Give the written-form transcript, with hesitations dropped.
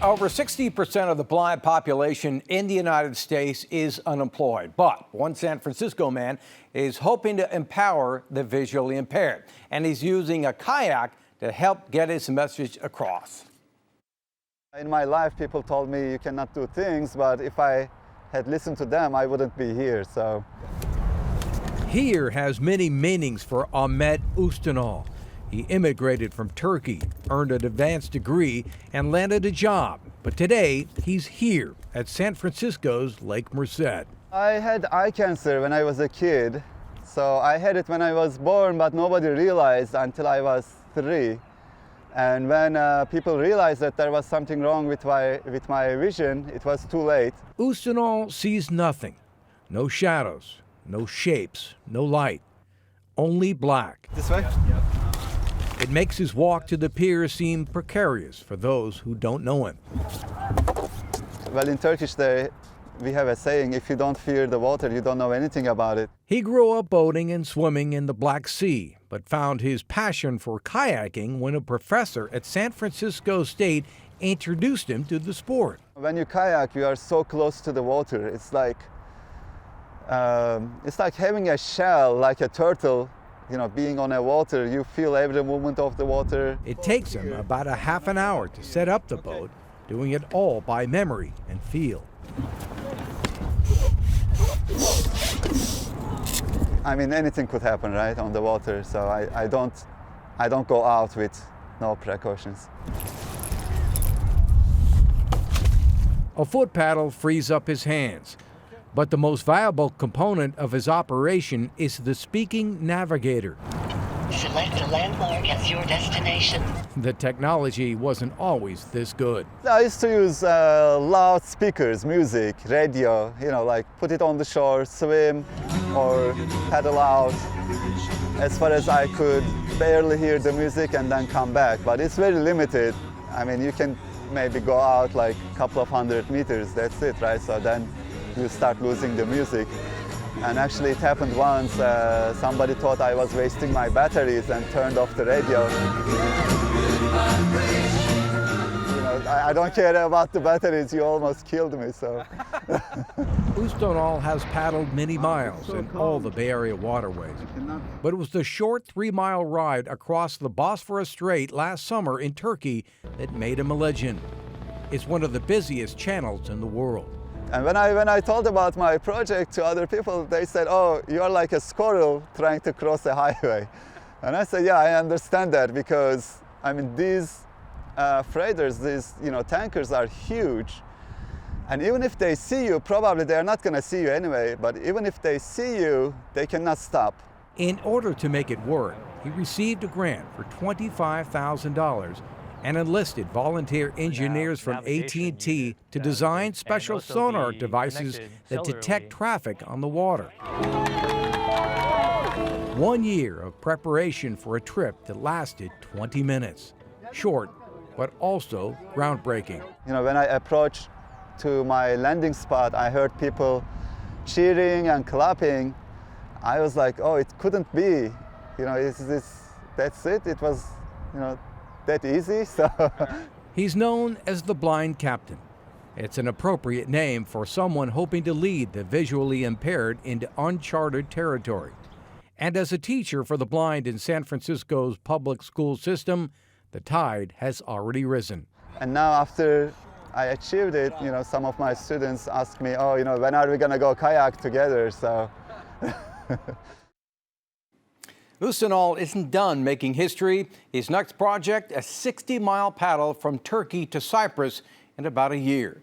Over 60% of the blind population in the United States is unemployed. But one San Francisco man is hoping to empower the visually impaired, and he's using a kayak to help get his message across. In my life, people told me you cannot do things, but if I had listened to them, I wouldn't be here. So Here has many meanings for Ahmet Ustunel. He immigrated from Turkey, earned an advanced degree, and landed a job. But today, he's here at San Francisco's Lake Merced. I had eye cancer when I was a kid. So I had it when I was born, but nobody realized until I was 3. And when people realized that there was something wrong with my vision, it was too late. Ustunel sees nothing. No shadows, no shapes, no light. Only black. This way? It makes his walk to the pier seem precarious for those who don't know him. Well, in Turkish, we have a saying, if you don't fear the water, you don't know anything about it. He grew up boating and swimming in the Black Sea, but found his passion for kayaking when a professor at San Francisco State introduced him to the sport. When you kayak, you are so close to the water. It's like having a shell, like a turtle. You know, being on a water, you feel every movement of the water. It takes him about a half an hour to set up the boat, doing it all by memory and feel. I mean, anything could happen, right, on the water. So I don't go out with no precautions. A foot paddle frees up his hands. But the most valuable component of his operation is the speaking navigator. Select a landmark as your destination. The technology wasn't always this good. I used to use loudspeakers, music, radio, you know, like put it on the shore, swim, or paddle out. As far as I could barely hear the music and then come back, but it's very limited. I mean, you can maybe go out like a couple of 100 meters, that's it, right? So then you start losing the music. And actually it happened once, somebody thought I was wasting my batteries and turned off the radio. You know, I don't care about the batteries, you almost killed me, so. Ustunel has paddled many miles in all the Bay Area waterways. But it was the short 3-mile ride across the Bosphorus Strait last summer in Turkey that made him a legend. It's one of the busiest channels in the world. And when I told about my project to other people, they said, oh, you are like a squirrel trying to cross a highway. And I said, yeah, I understand that because, I mean, these freighters, these tankers are huge. And even if they see you, probably they're not going to see you anyway, but even if they see you, they cannot stop. In order to make it work, he received a grant for $25,000 and enlisted volunteer engineers from AT&T to design special sonar devices that detect traffic on the water. 1 year of preparation for a trip that lasted 20 minutes. Short, but also groundbreaking. You know, when I approached to my landing spot, I heard people cheering and clapping. I was like, oh, it couldn't be. You know, that's it. It was, that easy, so. He's known as the Blind Captain. It's an appropriate name for someone hoping to lead the visually impaired into uncharted territory. And as a teacher for the blind in San Francisco's public school system, the tide has already risen. And now after I achieved it, some of my students ask me, oh, when are we gonna go kayak together, so. Ustunel isn't done making history. His next project, a 60-mile paddle from Turkey to Cyprus in about a year.